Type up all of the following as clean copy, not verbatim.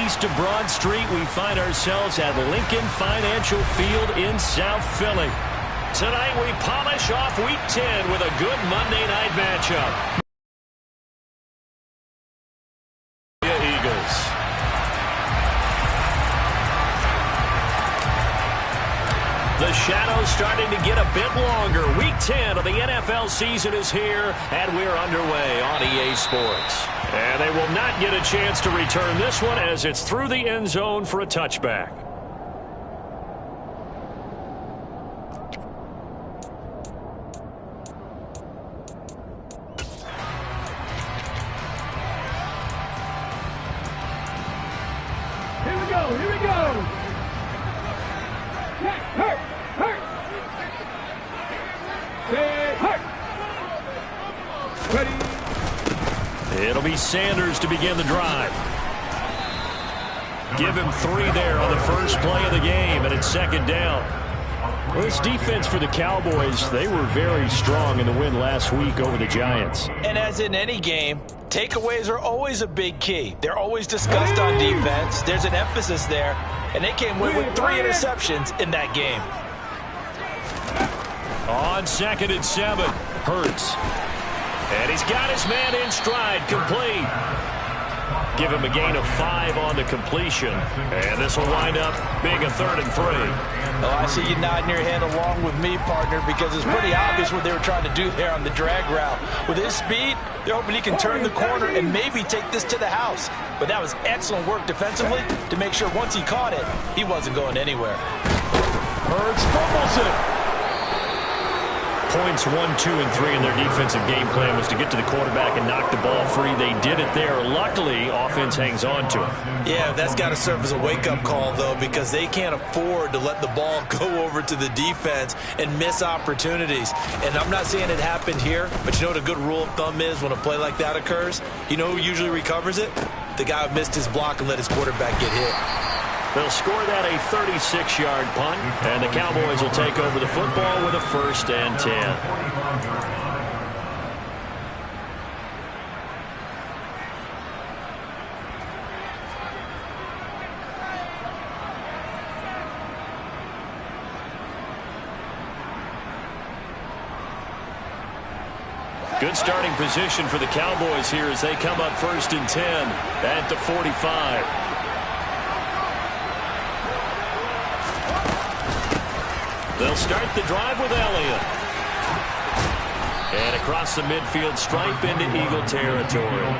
east of Broad Street, we find ourselves at Lincoln Financial Field in South Philly. Tonight we polish off Week 10 with a good Monday night matchup. Eagles. The shadow's starting to get a bit longer. Week 10 of the NFL season is here, and we're underway on EA Sports. And they will not get a chance to return this one as it's through the end zone for a touchback. Here we go. Hurt. Ready. It'll be Sanders to begin the drive. Give him 3 there on the first play of the game, and it's second down. Well, this defense for the Cowboys, they were very strong in the win last week over the Giants. And as in any game, takeaways are always a big key. They're always discussed on defense. There's an emphasis there, and they came away with 3 interceptions in that game. On 2nd and 7, Hurts. And he's got his man in stride, complete. Give him a gain of 5 on the completion. And this will wind up being a 3rd and 3. Oh, I see you nodding your head along with me, partner, because it's pretty obvious what they were trying to do there on the drag route. With his speed, they're hoping he can turn the corner and maybe take this to the house. But that was excellent work defensively to make sure once he caught it, he wasn't going anywhere. Hurts fumbles it. Points 1, 2, and 3 in their defensive game plan was to get to the quarterback and knock the ball free. They did it there. Luckily, offense hangs on to it. Yeah, that's got to serve as a wake-up call, though, because they can't afford to let the ball go over to the defense and miss opportunities. And I'm not saying it happened here, but you know what a good rule of thumb is when a play like that occurs? You know who usually recovers it? The guy who missed his block and let his quarterback get hit. They'll score that a 36-yard punt, and the Cowboys will take over the football with a 1st and 10. Good starting position for the Cowboys here as they come up 1st and 10 at the 45. They'll start the drive with Elliott. And across the midfield stripe into Eagle territory.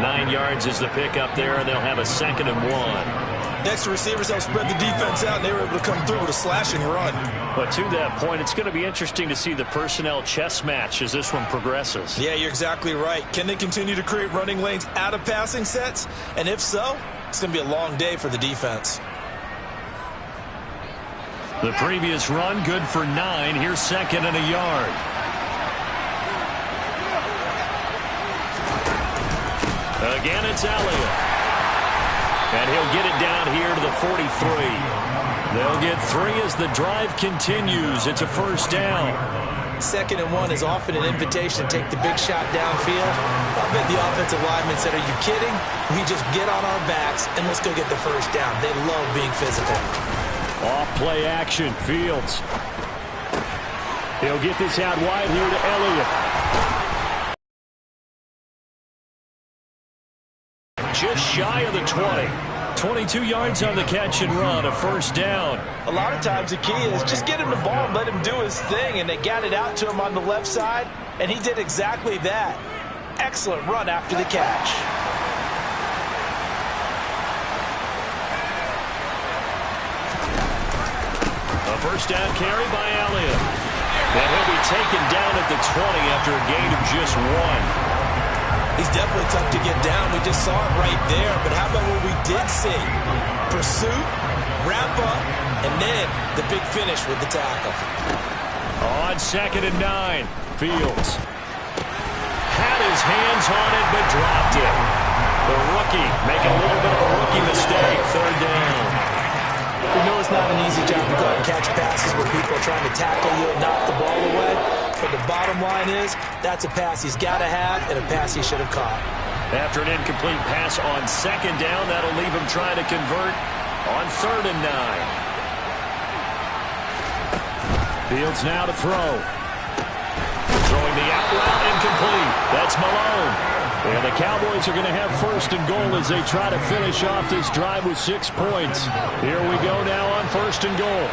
9 yards is the pickup there, and they'll have a 2nd and 1. Next, receivers help spread the defense out, and they were able to come through with a slashing run. But to that point, it's going to be interesting to see the personnel chess match as this one progresses. Yeah, you're exactly right. Can they continue to create running lanes out of passing sets? And if so, it's going to be a long day for the defense. The previous run, good for 9. Here's 2nd and a yard. Again, it's Elliott. And he'll get it down here to the 43. They'll get 3 as the drive continues. It's a 1st down. 2nd and 1 is often an invitation to take the big shot downfield. I bet the offensive lineman said, are you kidding? We just get on our backs and let's go get the 1st down. They love being physical. Off-play action, Fields. He'll get this out wide here to Elliott. Just shy of the 20. 22 yards on the catch and run, a 1st down. A lot of times the key is just get him the ball and let him do his thing, and they got it out to him on the left side, and he did exactly that. Excellent run after the catch. A 1st down carry by Elliott. And he'll be taken down at the 20 after a gain of just 1. He's definitely tough to get down. We just saw it right there. But how about what we did see? Pursuit, wrap up, and then the big finish with the tackle. On 2nd and 9, Fields had his hands on it but dropped it. The rookie making a little bit of a rookie mistake. 3rd down. We know it's not an easy job to go out and catch passes where people are trying to tackle you and knock the ball away. But the bottom line is, that's a pass he's got to have and a pass he should have caught. After an incomplete pass on second down, that'll leave him trying to convert on 3rd and 9. Fields now to throw. Throwing the out route, incomplete. That's Malone. And the Cowboys are going to have 1st and goal as they try to finish off this drive with 6 points. Here we go now on 1st and goal.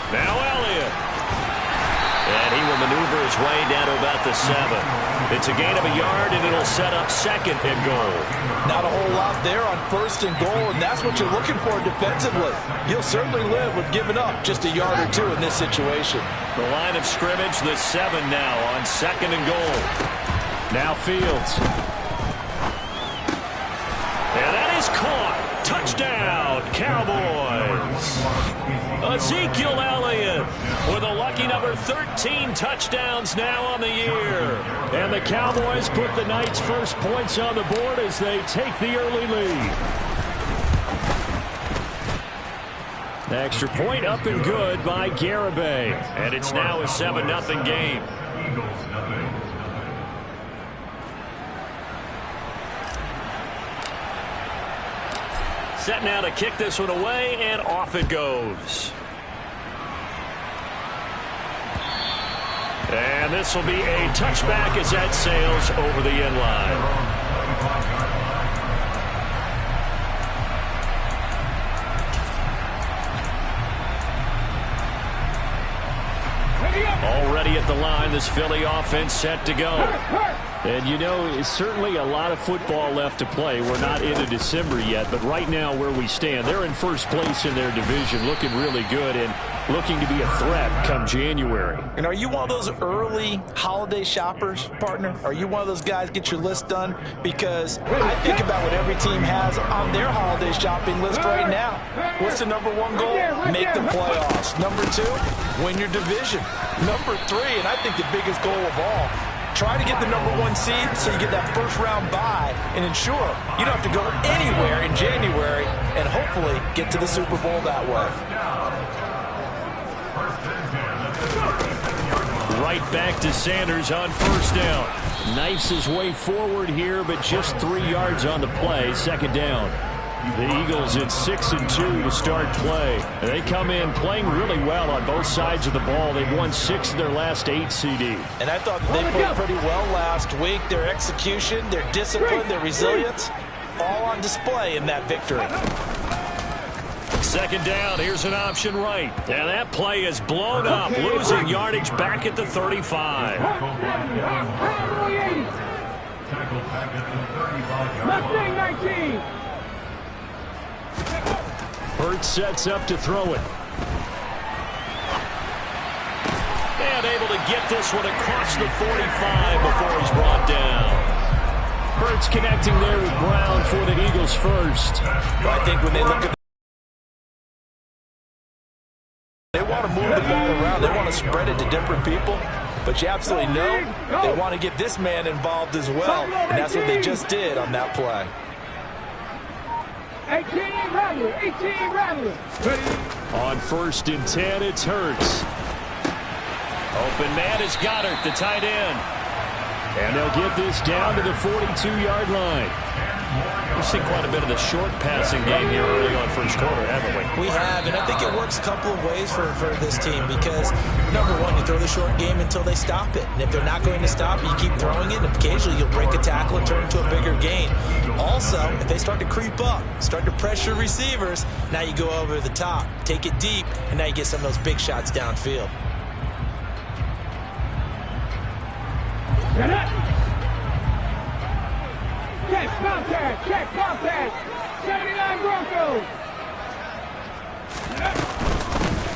Now Elliott. And he will maneuver his way down to about the 7. It's a gain of a yard, and it'll set up 2nd and goal. Not a whole lot there on 1st and goal, and that's what you're looking for defensively. You'll certainly live with giving up just a yard or 2 in this situation. The line of scrimmage, the 7 now on 2nd and goal. Now Fields. And that is caught. Touchdown, Cowboys. Ezekiel Elliott with a lucky number 13 touchdowns now on the year. And the Cowboys put the Knights' first points on the board as they take the early lead. The extra point up and good by Garibay. And it's now a 7-0 game. Set now to kick this one away, and off it goes. And this will be a touchback as that sails over the end line. Already at the line, this Philly offense set to go. And, you know, it's certainly a lot of football left to play. We're not into December yet, but right now where we stand, they're in first place in their division, looking really good and looking to be a threat come January. And are you one of those early holiday shoppers, partner? Are you one of those guys get your list done? Because I think about what every team has on their holiday shopping list right now. What's the number 1 goal? Make the playoffs. Number 2, win your division. Number 3, and I think the biggest goal of all, try to get the number 1 seed so you get that first-round bye and ensure you don't have to go anywhere in January and hopefully get to the Super Bowl that way. Right back to Sanders on 1st down. Knifes his way forward here, but just 3 yards on the play. 2nd down. The Eagles at 6-2 to start play. They come in playing really well on both sides of the ball. They've won 6 of their last 8 CD. And I thought they played pretty well last week. Their execution, their discipline, their resilience, all on display in that victory. 2nd down, here's an option right. And that play is blown up, losing yardage back at the 35. Hurts sets up to throw it. And able to get this one across the 45 before he's brought down. Hurts connecting there with Brown for the Eagles first. Well, I think when they look at they want to move the ball around. They want to spread it to different people. But you absolutely know they want to get this man involved as well. And that's what they just did on that play. 18 Rattler. On 1st and 10, it's Hurts. Open man is Goddard, the tight end. And they'll get this down to the 42-yard line. We've seen quite a bit of the short passing game here early on first quarter, haven't we? We have, and I think it works a couple of ways for this team because, number 1, you throw the short game until they stop it. And if they're not going to stop it, you keep throwing it, and occasionally you'll break a tackle and turn it into a bigger gain. Also, if they start to creep up, start to pressure receivers, now you go over the top, take it deep, and now you get some of those big shots downfield. Check contact. 79 Broncos.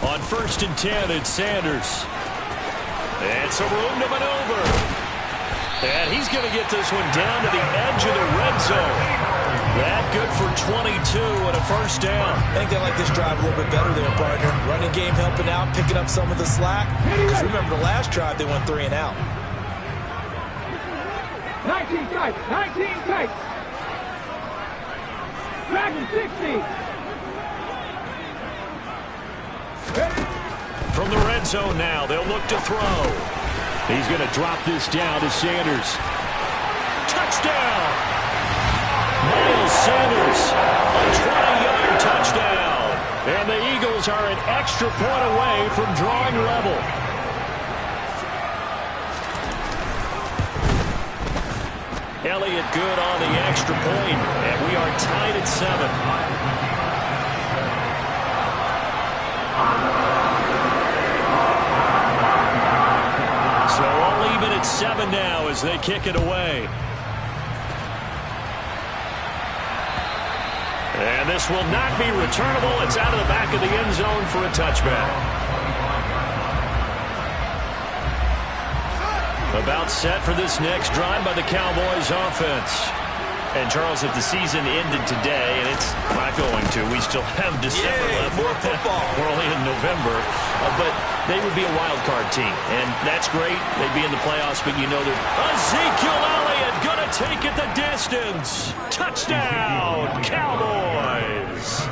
On 1st and 10, it's Sanders. And some room to maneuver. And he's going to get this one down to the edge of the red zone. That good for 22 and a 1st down. I think they like this drive a little bit better there, partner. Running game helping out, picking up some of the slack. Because remember the last drive, they went 3 and out. 19 tight. Dragon 60. From the red zone now, they'll look to throw. He's going to drop this down to Sanders. Touchdown! Miles Sanders, a 20-yard touchdown. And the Eagles are an extra point away from drawing level. Elliott good on the extra point, and we are tied at 7. So all even at 7 now as they kick it away. And this will not be returnable. It's out of the back of the end zone for a touchback. About set for this next drive by the Cowboys offense. And, Charles, if the season ended today, and it's not going to, we still have December left. More football. We're only in November. But they would be a wild card team. And that's great. They'd be in the playoffs, but you know they're... Ezekiel Elliott going to take it the distance. Touchdown, Cowboys.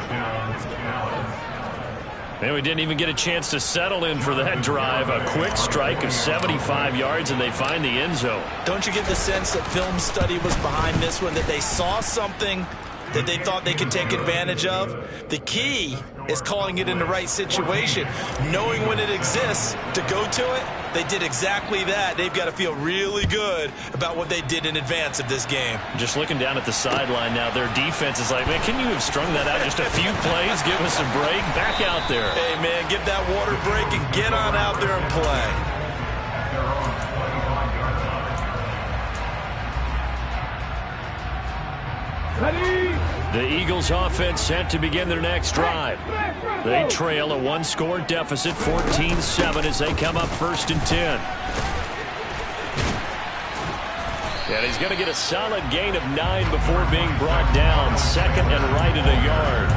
And we didn't even get a chance to settle in for that drive. A quick strike of 75 yards, and they find the end zone. Don't you get the sense that film study was behind this one, that they saw something that they thought they could take advantage of? The key is calling it in the right situation, knowing when it exists to go to it. They did exactly that. They've got to feel really good about what they did in advance of this game. Just looking down at the sideline now, their defense is like, man, can you have strung that out just a few plays? Give us a break. Back out there. Hey, man, give that water break and get on out there and play. Ready? The Eagles offense set to begin their next drive. They trail a one-score deficit, 14-7, as they come up 1st and 10. And he's going to get a solid gain of 9 before being brought down. 2nd and right at a yard.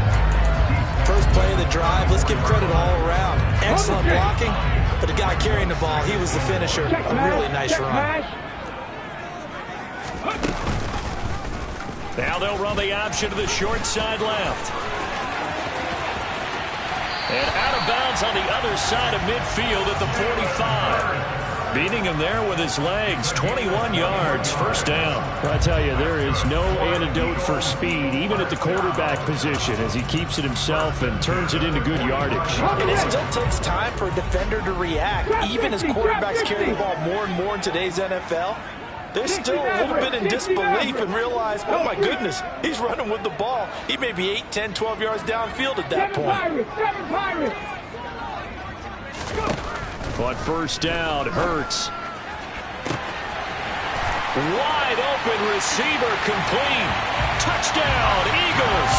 First play of the drive, let's give credit all around. Excellent blocking, but the guy carrying the ball, he was the finisher. A really nice run. Now they'll run the option to the short side left. And out of bounds on the other side of midfield at the 45. Beating him there with his legs. 21 yards, 1st down. I tell you, there is no antidote for speed, even at the quarterback position, as he keeps it himself and turns it into good yardage. And it still takes time for a defender to react. Even as quarterbacks carry the ball more and more in today's NFL, they're still a little bit in disbelief and realize, oh, my goodness, he's running with the ball. He may be 8, 10, 12 yards downfield at that point. But 1st down, Hurts. Wide open receiver complete. Touchdown, Eagles.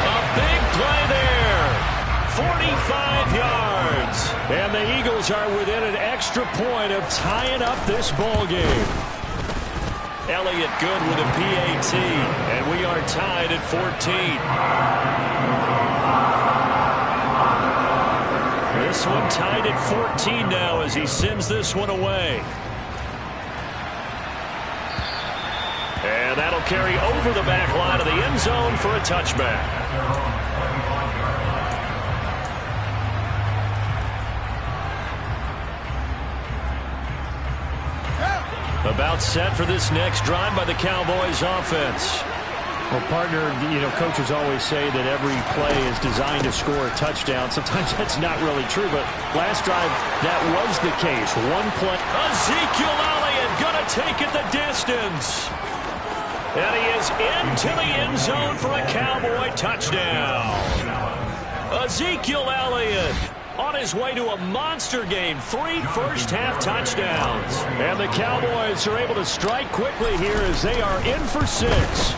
A big play there. 45 yards. And the Eagles are within an extra point of tying up this ball game. Elliott good with a PAT. And we are tied at 14. This one tied at 14 now as he sends this one away. And that'll carry over the back line of the end zone for a touchback. About set for this next drive by the Cowboys offense. Well, partner, you know, coaches always say that every play is designed to score a touchdown. Sometimes that's not really true, but last drive, that was the case. One play. Ezekiel Elliott going to take it the distance. And he is into the end zone for a Cowboy touchdown. Ezekiel Elliott on his way to a monster game. 3 first-half touchdowns. And the Cowboys are able to strike quickly here as they are in for 6.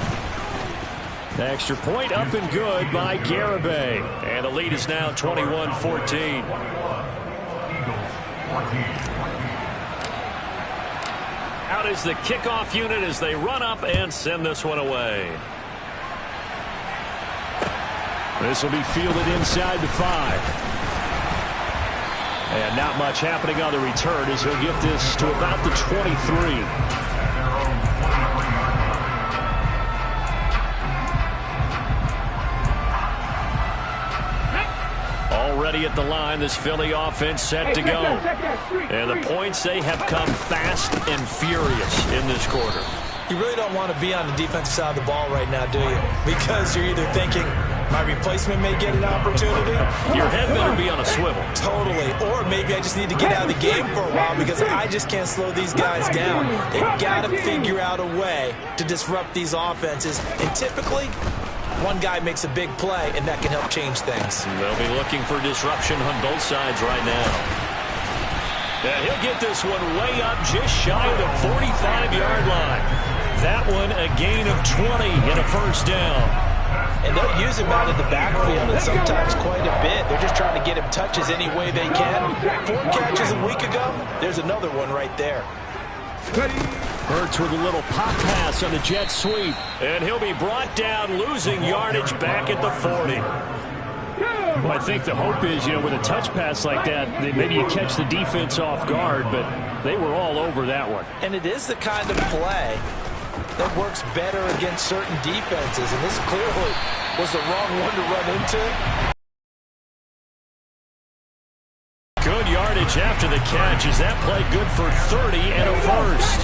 Extra point up and good by Garibay. And the lead is now 21-14. Out is the kickoff unit as they run up and send this one away. This will be fielded inside the 5. And not much happening on the return as he'll get this to about the 23. ready at the line. This Philly offense set to go. And the points, they have come fast and furious in this quarter. You really don't want to be on the defensive side of the ball right now, do you? Because you're either thinking, my replacement may get an opportunity. Your head better be on a swivel. Totally. Or maybe I just need to get out of the game for a while because I just can't slow these guys down. They've got to figure out a way to disrupt these offenses. And typically, one guy makes a big play, and that can help change things. They'll be looking for disruption on both sides right now. And he'll get this one way up just shy of the 45-yard line. That one a gain of 20 and a first down. And they'll use him out of the backfield, and sometimes quite a bit. They're just trying to get him touches any way they can. 4 catches a week ago. There's another one right there. Hurts with a little pop pass on the jet sweep. And he'll be brought down, losing yardage back at the 40. Well, I think the hope is, with a touch pass like that, maybe you catch the defense off guard, but they were all over that one. And it is the kind of play that works better against certain defenses, and this clearly was the wrong one to run into. Good yardage after the catch. Is that play good for 30 and a first?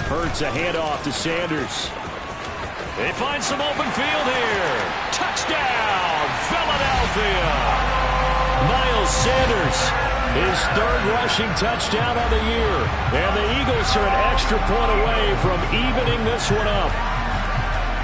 Hurts a handoff to Sanders. They find some open field here. Touchdown, Philadelphia. Miles Sanders, his 3rd rushing touchdown of the year. And the Eagles are an extra point away from evening this one up.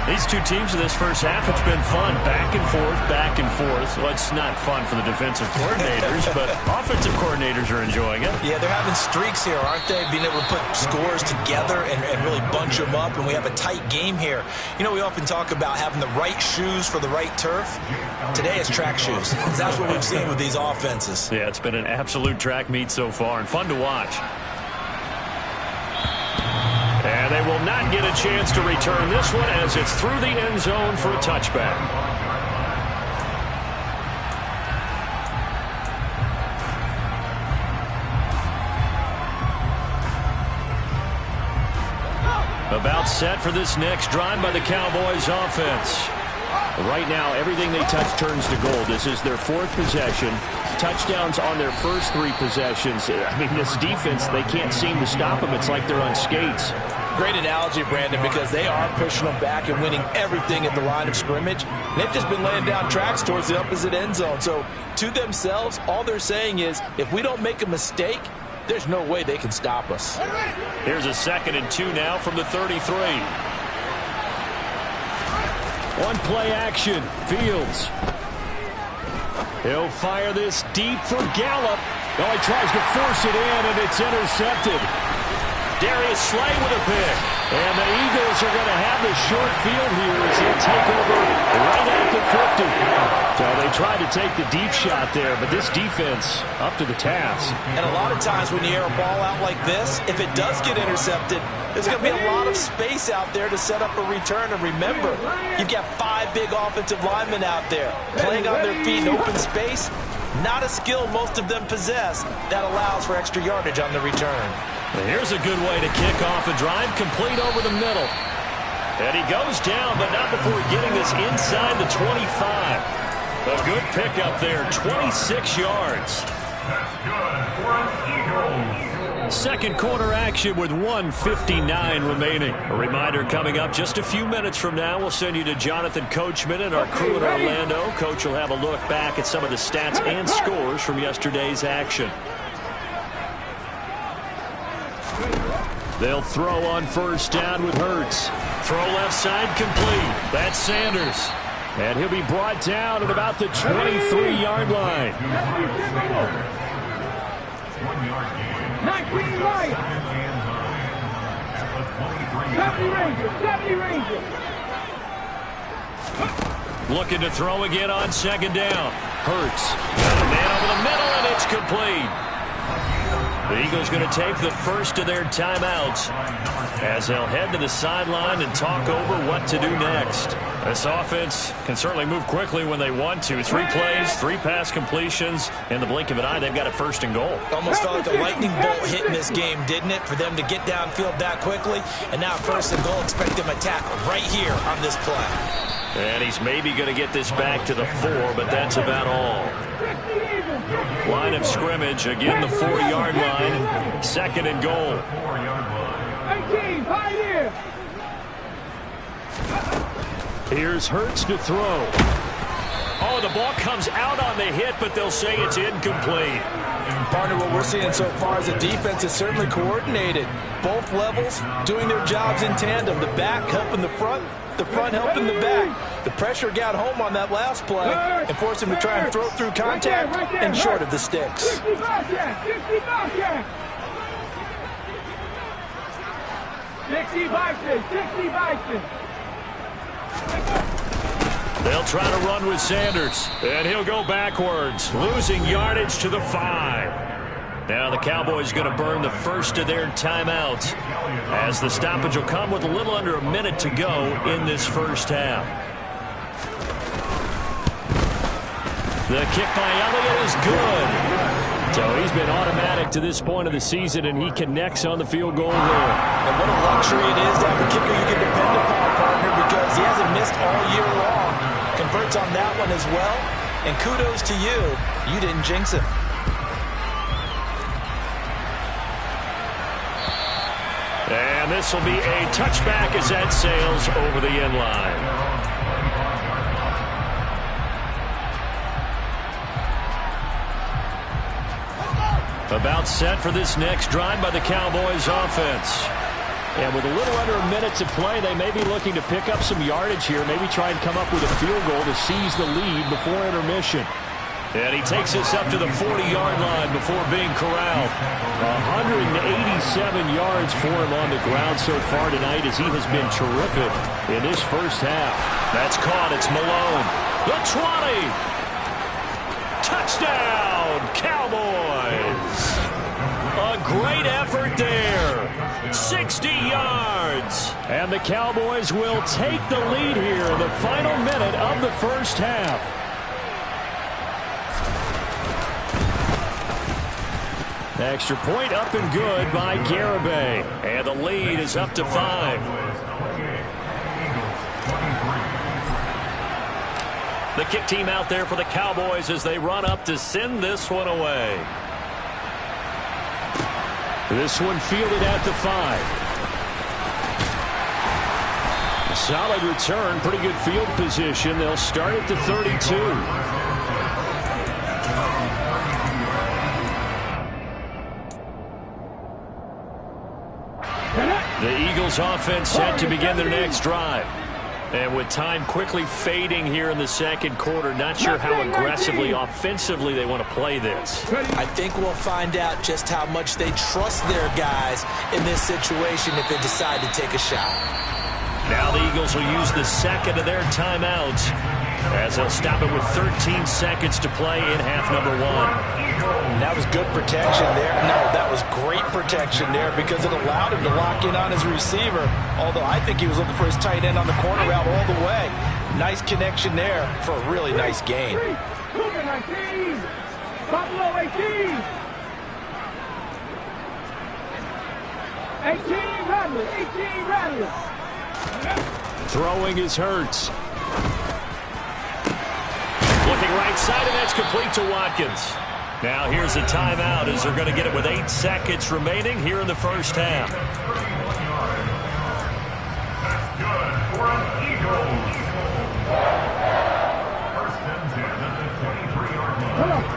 These two teams in this first half, it's been fun. Back and forth, back and forth. Well, it's not fun for the defensive coordinators, but offensive coordinators are enjoying it. Yeah, they're having streaks here, aren't they? Being able to put scores together and really bunch them up, and we have a tight game here. We often talk about having the right shoes for the right turf. Today it's track shoes. That's what we've seen with these offenses. Yeah, it's been an absolute track meet so far, and fun to watch. And they will not get a chance to return this one as it's through the end zone for a touchback. About set for this next drive by the Cowboys offense. Right now, everything they touch turns to gold. This is their 4th possession. Touchdowns on their first 3 possessions. I mean, this defense, they can't seem to stop them. It's like they're on skates. Great analogy, Brandon, because they are pushing them back and winning everything at the line of scrimmage. They've just been laying down tracks towards the opposite end zone. So, to themselves, all they're saying is, if we don't make a mistake, there's no way they can stop us. Here's a 2nd and 2 now from the 33. One play action. Fields. He'll fire this deep for Gallup. Oh, he tries to force it in, and it's intercepted. Darius Slay with a pick. And the Eagles are going to have the short field here as they take over right at the 50. So they tried to take the deep shot there, but this defense up to the task. And a lot of times when you air a ball out like this, if it does get intercepted, there's going to be a lot of space out there to set up a return. And remember, you've got 5 big offensive linemen out there playing on their feet in open space. Not a skill most of them possess that allows for extra yardage on the return. And here's a good way to kick off a drive, complete over the middle. And he goes down, but not before getting this inside the 25. A good pickup there, 26 yards. That's good for an Eagles. Second quarter action with 1:59 remaining. A reminder coming up just a few minutes from now. We'll send you to Jonathan Coachman and our crew in Orlando. Coach will have a look back at some of the stats and scores from yesterday's action. They'll throw on first down with Hurts. Throw left side complete. That's Sanders. And he'll be brought down at about the 23-yard line. 1 yard gain. 19 right. 70 Rangers. Looking to throw again on second down. Hurts. Got a man over the middle, and it's complete. The Eagles going to take the first of their timeouts as they'll head to the sideline and talk over what to do next. This offense can certainly move quickly when they want to. 3 plays, 3 pass completions. In the blink of an eye, they've got it first and goal. Almost felt like a lightning bolt hit in this game, didn't it? For them to get downfield that quickly. And now first and goal, expect them to tackle right here on this play. And he's maybe going to get this back to the 4, but that's about all. Line of scrimmage, again the 4-yard line. Second and goal. 18, pioneer. Here's Hurts to throw. Oh, the ball comes out on the hit, but they'll say it's incomplete. Partner, what we're seeing so far is the defense is certainly coordinated. Both levels doing their jobs in tandem. The back helping the front helping the back. The pressure got home on that last play and forced him to try and throw through contact and short of the sticks. 60 Bobcat. 60 Bobcat. 60 Bison. 60 Bison. They'll try to run with Sanders, and he'll go backwards, losing yardage to the 5. Now the Cowboys going to burn the first of their timeouts as the stoppage will come with a little under a minute to go in this first half. The kick by Elliott is good. So he's been automatic to this point of the season, and he connects on the field goal there. And what a luxury it is to have a kicker you can depend upon, partner, because he hasn't missed all year long. Converts on that one as well. And kudos to you. You didn't jinx him. And this will be a touchback as that sails over the end line. About set for this next drive by the Cowboys offense. And with a little under a minute to play, they may be looking to pick up some yardage here, maybe try and come up with a field goal to seize the lead before intermission. And he takes us up to the 40-yard line before being corralled. 187 yards for him on the ground so far tonight as he has been terrific in this first half. That's caught. It's Malone. The 20. Touchdown, Cowboys. A great effort there. 60 yards. And the Cowboys will take the lead here in the final minute of the first half. Extra point up and good by Garibay. And the lead is up to 5. The kick team out there for the Cowboys as they run up to send this one away. This one fielded at the 5. Solid return, pretty good field position. They'll start at the 32. The Eagles offense set to begin their next drive. And with time quickly fading here in the second quarter, not sure how aggressively, offensively they want to play this. I think we'll find out just how much they trust their guys in this situation if they decide to take a shot. Now the Eagles will use the second of their timeouts as they'll stop it with 13 seconds to play in half number 1. That was good protection there. No, that was great protection there because it allowed him to lock in on his receiver, although I think he was looking for his tight end on the corner route all the way. Nice connection there for a really nice gain. Buffalo 18. 18 Rattler. 18 Rattler. Throwing is Hurts. Looking right side, and that's complete to Watkins. Now here's a timeout as they're going to get it with 8 seconds remaining here in the first half. That's good for an Eagles. First and 10 at the 23-yard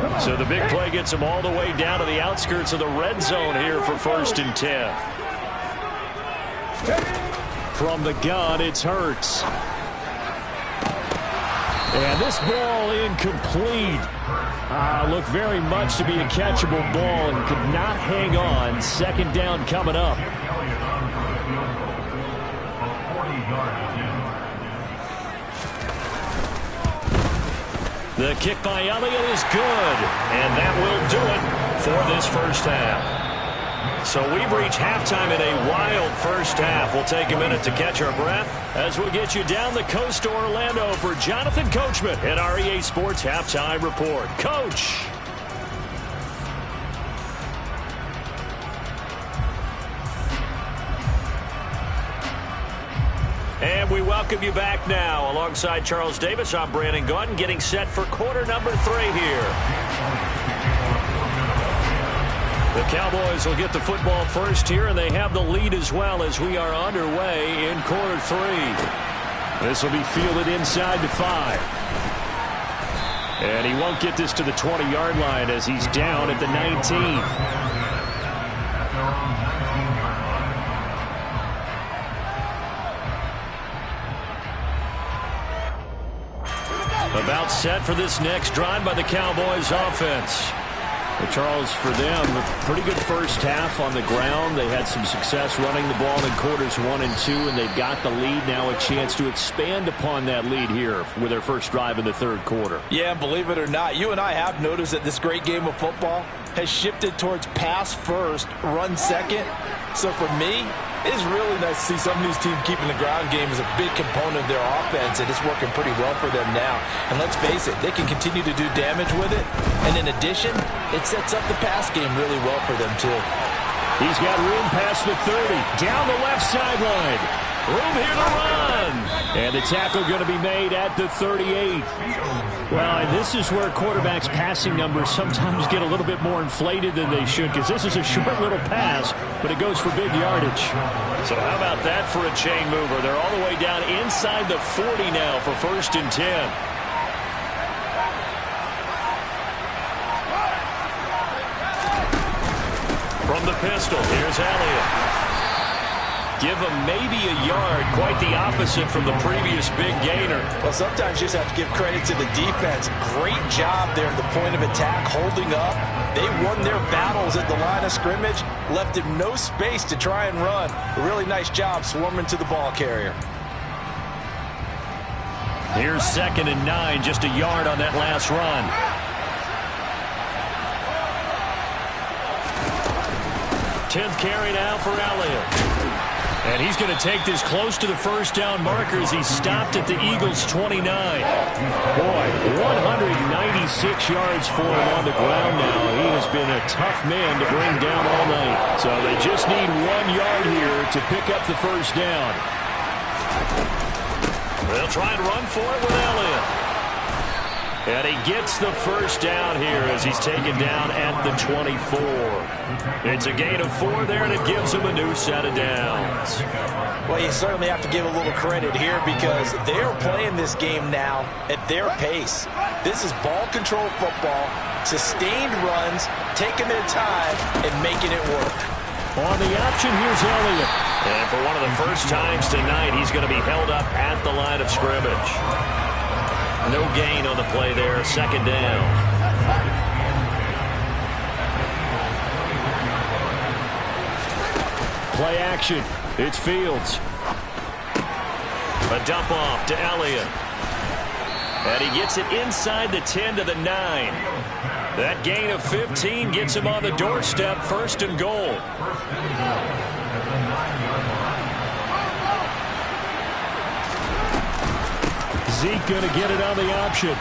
line. So the big play gets them all the way down to the outskirts of the red zone here for first and 10. From the gun, it's Hurts. And this ball incomplete. Looked very much to be a catchable ball and could not hang on. Second down coming up. The kick by Elliott is good, and that will do it for this first half. So we've reached halftime in a wild first half. We'll take a minute to catch our breath as we get you down the coast to Orlando for Jonathan Coachman at our EA Sports Halftime Report. Coach. And we welcome you back now. Alongside Charles Davis, I'm Brandon Gunn, getting set for quarter number 3 here. The Cowboys will get the football first here, and they have the lead as well as we are underway in quarter 3. This will be fielded inside the 5. And he won't get this to the 20-yard line as he's down at the 19. About set for this next drive by the Cowboys offense. Well, Charles, for them, a pretty good first half on the ground. They had some success running the ball in quarters 1 and 2, and they've got the lead now, a chance to expand upon that lead here with their first drive in the third quarter. Yeah, believe it or not, you and I have noticed that this great game of football has shifted towards pass first, run second. So for me, it is really nice to see some of these teams keeping the ground game as a big component of their offense, and it's working pretty well for them now. And let's face it, they can continue to do damage with it. And in addition, it sets up the pass game really well for them, too. He's got room past the 30, down the left sideline. Room here to run. And the tackle going to be made at the 38. Well, and this is where quarterbacks' passing numbers sometimes get a little bit more inflated than they should, because this is a short little pass, but it goes for big yardage. So how about that for a chain mover? They're all the way down inside the 40 now for 1st and 10. From the pistol, here's Elliott. Give him maybe a yard, quite the opposite from the previous big gainer. Well, sometimes you just have to give credit to the defense. Great job there at the point of attack, holding up. They won their battles at the line of scrimmage, left him no space to try and run. A really nice job swarming to the ball carrier. Here's 2nd and 9, just a yard on that last run. Tenth carry now for Elliott. And he's going to take this close to the first down marker as he's stopped at the Eagles' 29. Boy, 196 yards for him on the ground now. He has been a tough man to bring down all night. So they just need 1 yard here to pick up the first down. They'll try and run for it with Elliott. And he gets the first down here as he's taken down at the 24. It's a gain of 4 there, and it gives him a new set of downs. Well, you certainly have to give a little credit here because they're playing this game now at their pace. This is ball control football, sustained runs, taking their time, and making it work. On the option, here's Elliott. And for one of the first times tonight, he's going to be held up at the line of scrimmage. No gain on the play there, 2nd down. Play action. It's Fields. A dump off to Elliott. And he gets it inside the 10 to the 9. That gain of 15 gets him on the doorstep, 1st and goal. Zeke going to get it on the option.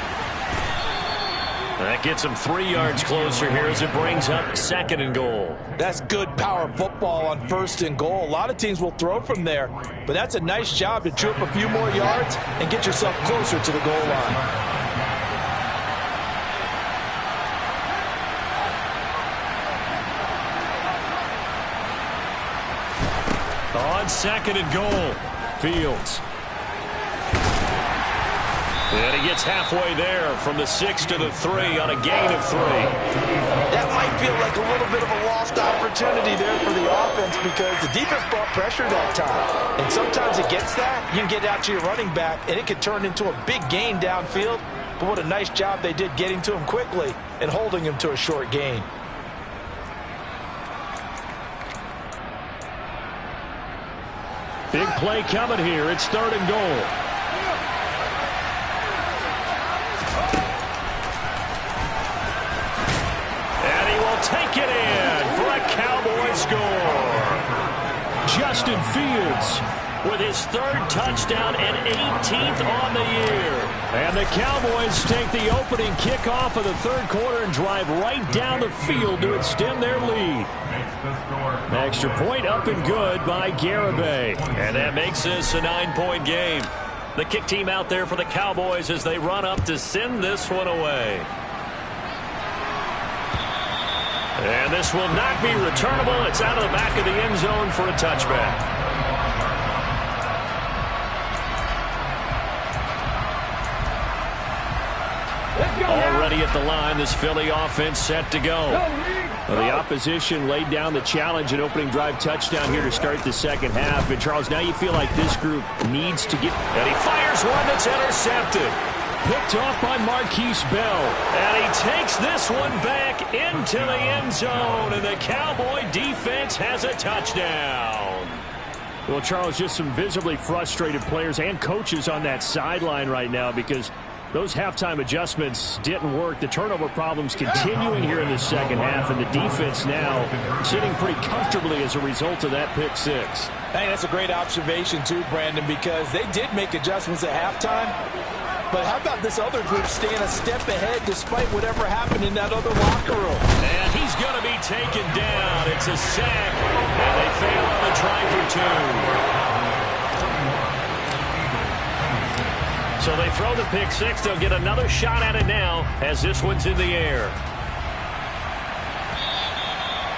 That gets him 3 yards closer here as it brings up 2nd and goal. That's good power football on 1st and goal. A lot of teams will throw from there, but that's a nice job to chew up a few more yards and get yourself closer to the goal line. On 2nd and goal, Fields. And he gets halfway there from the 6 to the 3 on a gain of 3. That might feel like a little bit of a lost opportunity there for the offense because the defense brought pressure that time. And sometimes against that, you can get out to your running back, and it could turn into a big gain downfield. But what a nice job they did getting to him quickly and holding him to a short gain. Big play coming here. It's 3rd and goal. Take it in for a Cowboys score. Justin Fields with his 3rd touchdown and 18th on the year. And the Cowboys take the opening kickoff of the 3rd quarter and drive right down the field to extend their lead. Extra point up and good by Garibay. And that makes this a 9-point game. The kick team out there for the Cowboys as they run up to send this one away. And this will not be returnable. It's out of the back of the end zone for a touchback. Already at the line, this Philly offense set to go. Well, the opposition laid down the challenge and opening drive touchdown here to start the second half. And, Charles, now you feel like this group needs to get... And he fires one that's intercepted. Picked off by Marquise Bell. And he takes this one back into the end zone. And the Cowboy defense has a touchdown. Well, Charles, just some visibly frustrated players and coaches on that sideline right now because those halftime adjustments didn't work. The turnover problems continuing here in the second half, and the defense now sitting pretty comfortably as a result of that pick six. Hey, that's a great observation too, Brandon, because they did make adjustments at halftime. But how about this other group staying a step ahead despite whatever happened in that other locker room? And he's going to be taken down. It's a sack, and they fail on the try for 2. So they throw the pick six. They'll get another shot at it now as this one's in the air.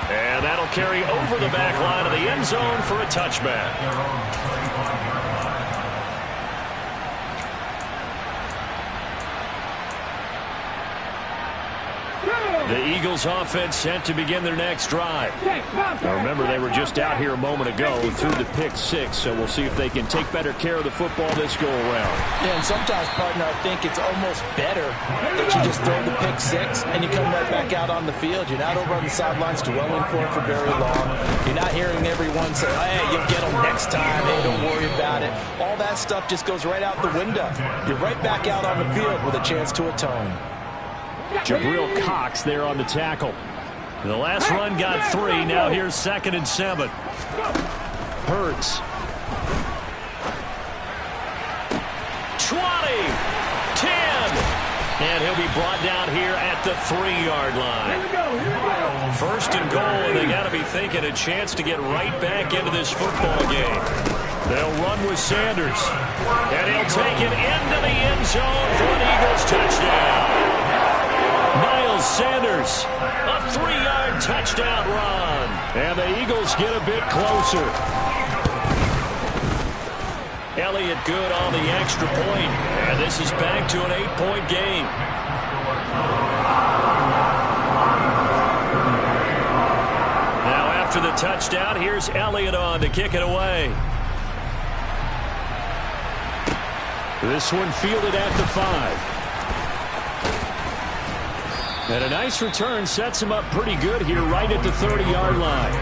And that'll carry over the back line of the end zone for a touchback. The Eagles offense set to begin their next drive. Now remember, they were just out here a moment ago through the pick six, so we'll see if they can take better care of the football this go-around. Yeah, and sometimes, partner, I think it's almost better that you just throw the pick six and you come right back out on the field. You're not over on the sidelines dwelling for it for very long. You're not hearing everyone say, hey, you'll get them next time. Hey, don't worry about it. All that stuff just goes right out the window. You're right back out on the field with a chance to atone. Jabril Cox there on the tackle. The last run got 3. Now here's 2nd and 7. Hurts. 20, 10. And he'll be brought down here at the 3-yard line. First and goal, and they got to be thinking a chance to get right back into this football game. They'll run with Sanders. And he'll take it into the end zone for an Eagles touchdown. Miles Sanders, a 3-yard touchdown run. And the Eagles get a bit closer. Elliott good on the extra point. And this is back to an 8-point game. Now after the touchdown, here's Elliott on to kick it away. This one fielded at the 5. And a nice return sets him up pretty good here right at the 30-yard line.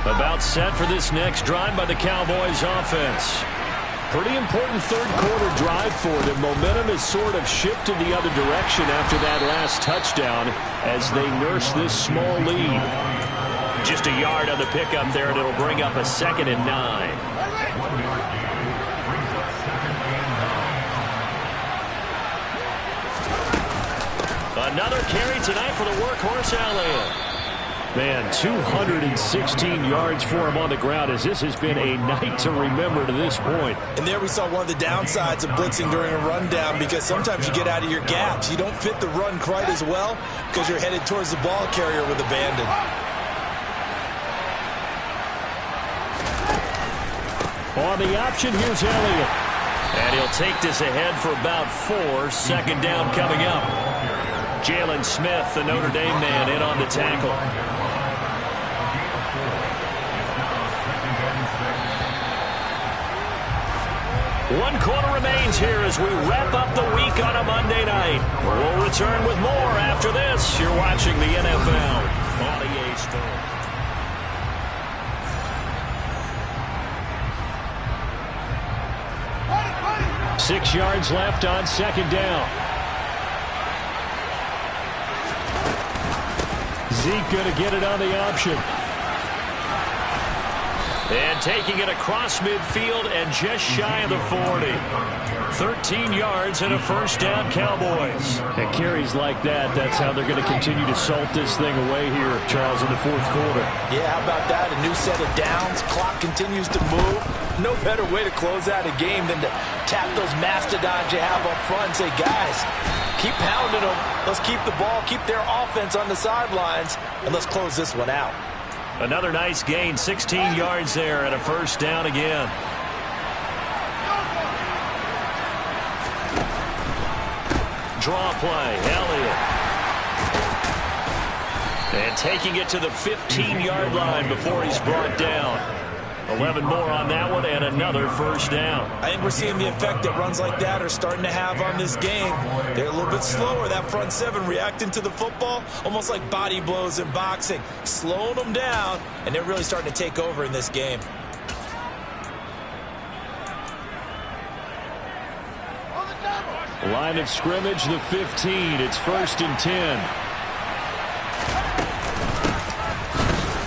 About set for this next drive by the Cowboys offense. Pretty important third quarter drive for them. Momentum has sort of shifted the other direction after that last touchdown as they nurse this small lead. Just a yard on the pickup there, and it'll bring up a 2nd and 9. Another carry tonight for the workhorse Elliott. Man, 216 yards for him on the ground as this has been a night to remember to this point. And there we saw one of the downsides of blitzing during a rundown because sometimes you get out of your gaps. You don't fit the run quite as well because you're headed towards the ball carrier with abandon. On the option, here's Elliott. And he'll take this ahead for about 4. 2nd down coming up. Jalen Smith, the Notre Dame man, in on the tackle. One quarter remains here as we wrap up the week on a Monday night. We'll return with more after this. You're watching the NFL on EA Sports. 6 yards left on 2nd down. Zeke going to get it on the option. And taking it across midfield and just shy of the 40. 13 yards and a first down, Cowboys. And carries like that, that's how they're going to continue to salt this thing away here, Charles, in the fourth quarter. Yeah, how about that? A new set of downs. Clock continues to move. No better way to close out a game than to tap those mastodons you have up front and say, guys, keep pounding them. Let's keep the ball, keep their offense on the sidelines, and let's close this one out. Another nice gain, 16 yards there and a first down again. Draw play, Elliott. And taking it to the 15-yard line before he's brought down. 11 more on that one and another first down. I think we're seeing the effect that runs like that are starting to have on this game. They're a little bit slower, that front seven reacting to the football, almost like body blows in boxing, slowing them down, and they're really starting to take over in this game. Line of scrimmage, the 15. It's 1st and 10.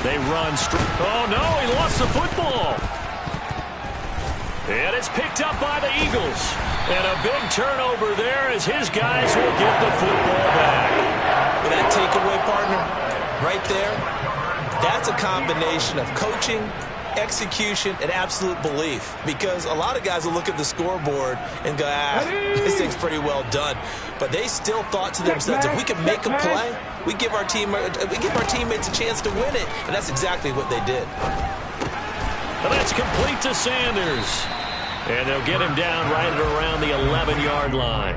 They run straight. Oh, no, he lost the football. And it's picked up by the Eagles. And a big turnover there as his guys will get the football back. With that takeaway, partner, right there, that's a combination of coaching, execution, and absolute belief. Because a lot of guys will look at the scoreboard and go, this thing's pretty well done. But they still thought to themselves, if we can make a play, we give our teammates a chance to win it. And that's exactly what they did. And that's complete to Sanders. And they'll get him down right at around the 11-yard line.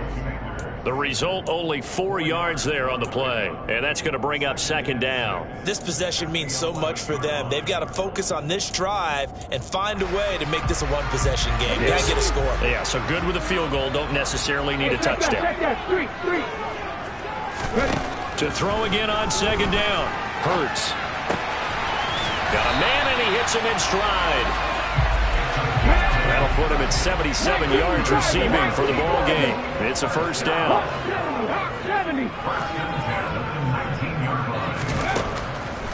The result, only 4 yards there on the play. And that's going to bring up second down. This possession means so much for them. They've got to focus on this drive and find a way to make this a one-possession game. Got to get a score. Yeah, so good with a field goal. Don't necessarily need a touchdown. To throw again on second down. Hurts. Got a man, and he hits him in stride. That'll put him at 77 yards receiving for the ball game. It's a first down.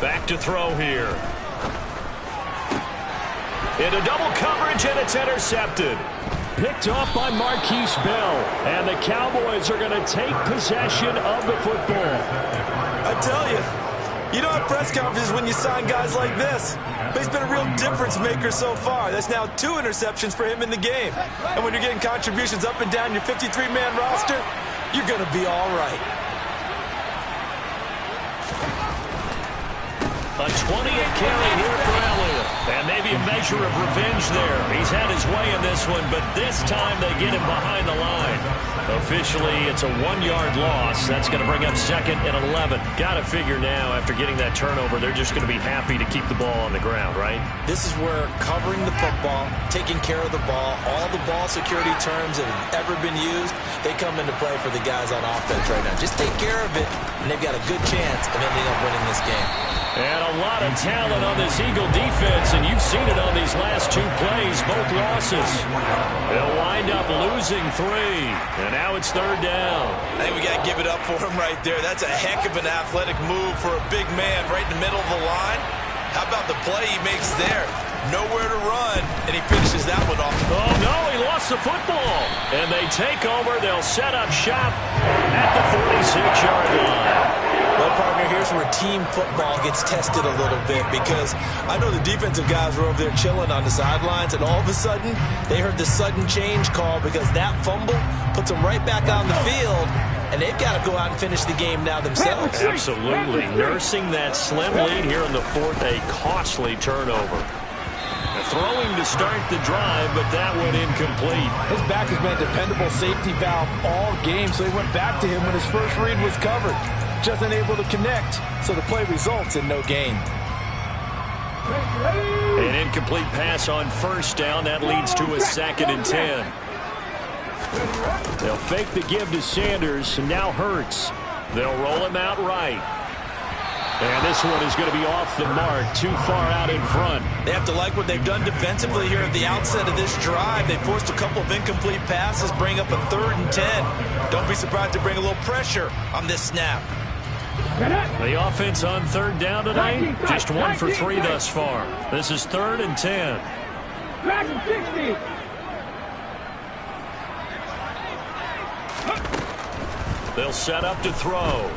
Back to throw here. Into double coverage, and it's intercepted. Picked off by Marquise Bell. And the Cowboys are going to take possession of the football. I tell you, you don't have press conferences when you sign guys like this. But he's been a real difference maker so far. That's now 2 interceptions for him in the game. And when you're getting contributions up and down your 53-man roster, you're going to be all right. A 20th carry here for Elliott. And maybe a measure of revenge there. He's had his way in this one, but this time they get him behind the line. Officially, it's a 1-yard loss. That's going to bring up second and 11. Got to figure now, after getting that turnover, they're just going to be happy to keep the ball on the ground, right? This is where covering the football, taking care of the ball, all the ball security terms that have ever been used, they come into play for the guys on offense right now. Just take care of it, and they've got a good chance of ending up winning this game. And a lot of talent on this Eagle defense, and you've seen it on these last 2 plays, both losses. They'll wind up losing 3, and now it's third down. I think we got to give it up for him right there. That's a heck of an athletic move for a big man right in the middle of the line. How about the play he makes there? Nowhere to run, and he finishes that one off. Oh, no, he lost the football. And they take over. They'll set up shop at the 46-yard line. Well, partner, here's where team football gets tested a little bit, because I know the defensive guys were over there chilling on the sidelines, and all of a sudden, they heard the sudden change call because that fumble puts them right back on the field, and they've got to go out and finish the game now themselves. Absolutely. Nursing that slim lead here in the fourth, a costly turnover. Throwing to start the drive, but that went incomplete. His back has been a dependable safety valve all game, so he went back to him when his first read was covered. Just unable to connect, so the play results in no gain. An incomplete pass on first down. That leads to a 2nd and 10. They'll fake the give to Sanders, and now Hurts. They'll roll him out right. And this one is going to be off the mark, too far out in front. They have to like what they've done defensively here at the outset of this drive. They forced a couple of incomplete passes, bring up a 3rd and 10. Don't be surprised to bring a little pressure on this snap. The offense on third down tonight, just 1 for 3 thus far. This is 3rd and 10. Back to 60. They'll set up to throw.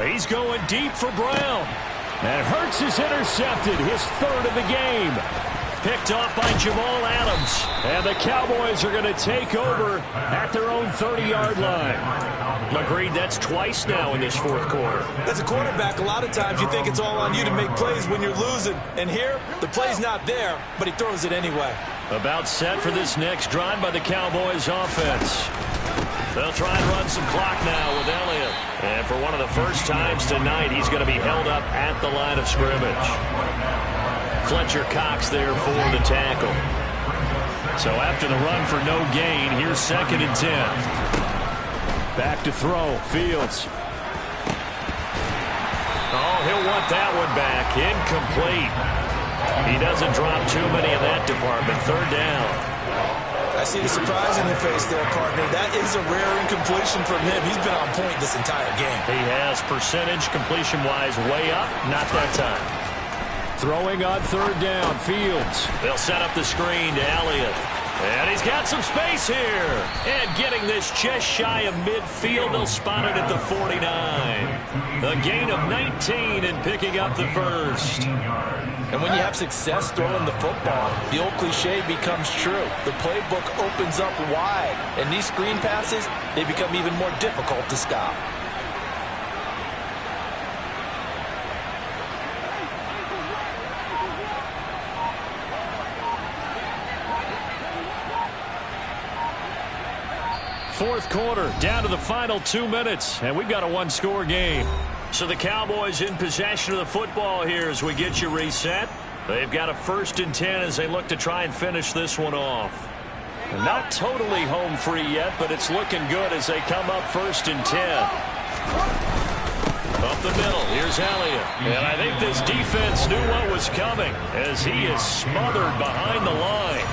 He's going deep for Brown. And Hurts is intercepted, his 3rd of the game. Picked off by Jamal Adams. And the Cowboys are going to take over at their own 30-yard line. Agreed, that's twice now in this 4th quarter. As a quarterback, a lot of times you think it's all on you to make plays when you're losing. And here, the play's not there, but he throws it anyway. About set for this next drive by the Cowboys offense. They'll try and run some clock now with Elliott. And for one of the first times tonight, he's going to be held up at the line of scrimmage. Fletcher Cox there for the tackle. So after the run for no gain, here's 2nd and 10. Back to throw. Fields. Oh, he'll want that one back. Incomplete. He doesn't drop too many in that department. 3rd down. I see the surprise in your face there, partner. That is a rare incompletion from him. He's been on point this entire game. He has percentage completion-wise way up. Not that time. Throwing on 3rd down. Fields. They'll set up the screen to Elliott. And he's got some space here. And getting this just shy of midfield, they'll spot it at the 49. A gain of 19 and picking up the 1st. And when you have success throwing the football, the old cliche becomes true. The playbook opens up wide. And these screen passes, they become even more difficult to stop. Fourth quarter, down to the final 2 minutes, and we've got a 1-score game. So the Cowboys in possession of the football here as we get you reset. They've got a 1st and 10 as they look to try and finish this one off. Not totally home free yet, but it's looking good as they come up 1st and 10. Up the middle, here's Elliott. And I think this defense knew what was coming as he is smothered behind the line.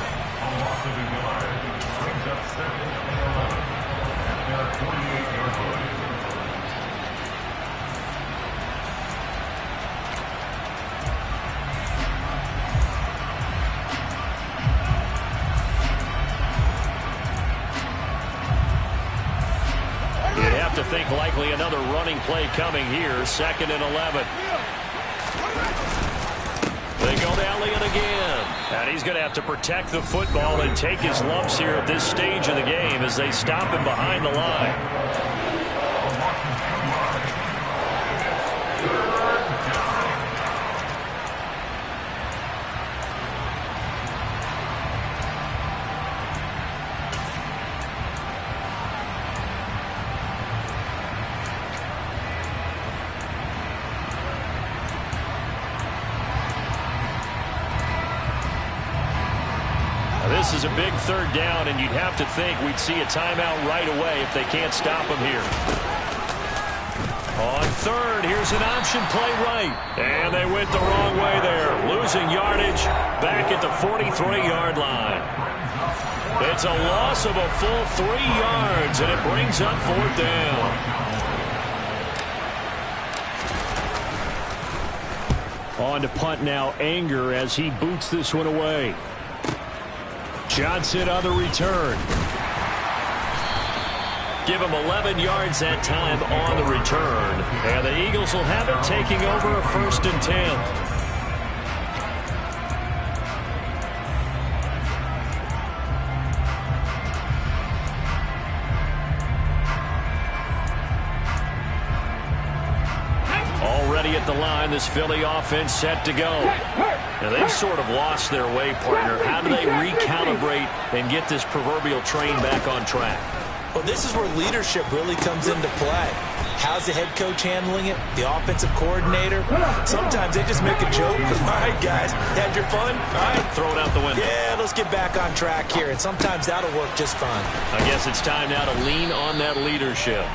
To think likely another running play coming here. 2nd and 11. They go to Elliott again. And he's going to have to protect the football and take his lumps here at this stage of the game as they stop him behind the line. This is a big 3rd down, and you'd have to think we'd see a timeout right away if they can't stop him here. On 3rd, here's an option play right. And they went the wrong way there. Losing yardage back at the 43-yard line. It's a loss of a full 3 yards, and it brings up 4th down. On to punt now, Anger as he boots this one away. Johnson on the return. Give him 11 yards that time on the return. And the Eagles will have it taking over a 1st and 10. Already at the line, this Philly offense set to go. Now, they've sort of lost their way, partner. How do they recalibrate and get this proverbial train back on track? Well, this is where leadership really comes into play. How's the head coach handling it? The offensive coordinator? Sometimes they just make a joke. All right, guys, had your fun? All right. Throw it out the window. Yeah, let's get back on track here. And sometimes that'll work just fine. I guess it's time now to lean on that leadership.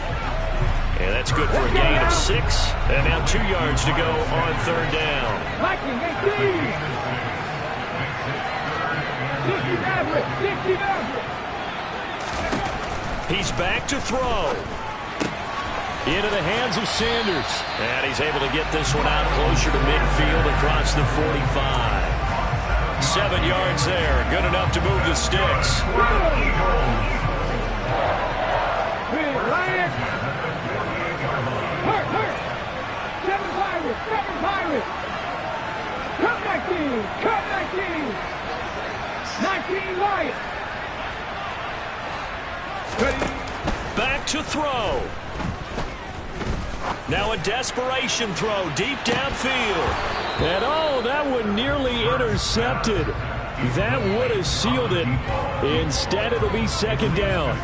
And that's good for a gain of 6. And now 2 yards to go on 3rd down. He's back to throw. Into the hands of Sanders. And he's able to get this one out closer to midfield across the 45. 7 yards there. Good enough to move the sticks. Seven Pirates. Cut 19. Cut 19. 19 Lions. Back to throw. Now a desperation throw deep downfield. And oh, that one nearly intercepted. That would have sealed it. Instead, it'll be second down.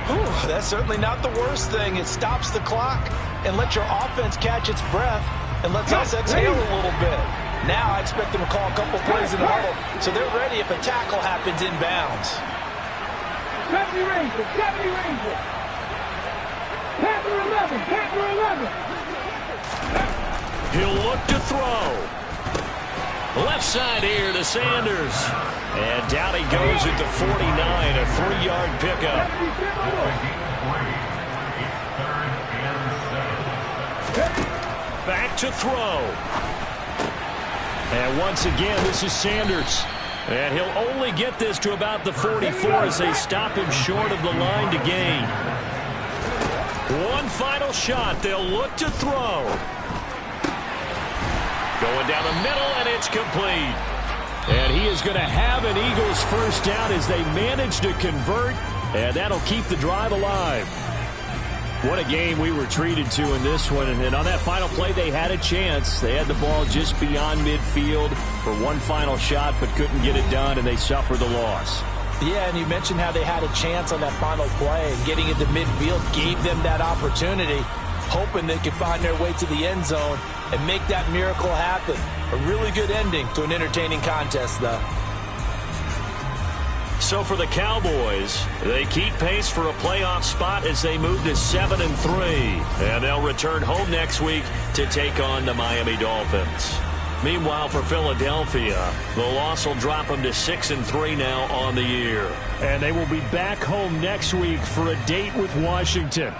Whew, that's certainly not the worst thing. It stops the clock and lets your offense catch its breath and lets us exhale a little bit. Now I expect them to call a couple plays in the huddle so they're ready if a tackle happens inbounds. 70 Rangers, 70 Rangers. Panther 11, Panther 11. He'll look to throw. Left side here to Sanders. And down he goes at the 49, a 3-yard pickup. Back to throw. And once again, this is Sanders. And he'll only get this to about the 44 as they stop him short of the line to gain. One final shot. They'll look to throw. Going down the middle, and it's complete. And he is going to have an Eagles first down as they manage to convert, and that'll keep the drive alive. What a game we were treated to in this one. And on that final play, they had a chance. They had the ball just beyond midfield for one final shot, but couldn't get it done, and they suffered the loss. Yeah, and you mentioned how they had a chance on that final play, and getting into midfield gave them that opportunity, hoping they could find their way to the end zone and make that miracle happen. A really good ending to an entertaining contest, though. So for the Cowboys, they keep pace for a playoff spot as they move to 7-3. And they'll return home next week to take on the Miami Dolphins. Meanwhile, for Philadelphia, the loss will drop them to 6-3 now on the year. And they will be back home next week for a date with Washington.